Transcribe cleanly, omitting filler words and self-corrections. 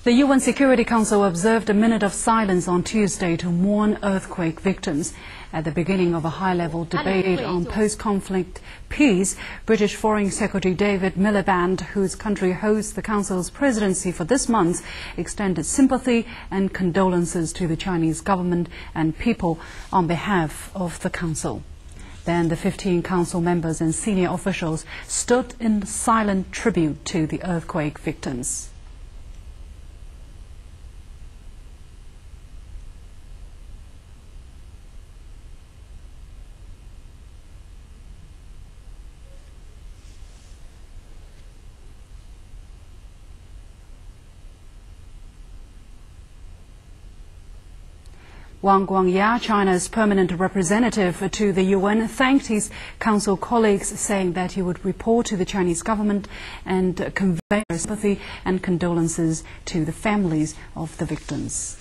The UN Security Council observed a minute of silence on Tuesday to mourn earthquake victims. At the beginning of a high-level debate on post-conflict peace, British Foreign Secretary David Miliband, whose country hosts the Council's presidency for this month, extended sympathy and condolences to the Chinese government and people on behalf of the Council. Then the 15 Council members and senior officials stood in silent tribute to the earthquake victims. Wang Guangya, China's permanent representative to the UN, thanked his Council colleagues, saying that he would report to the Chinese government and convey sympathy and condolences to the families of the victims.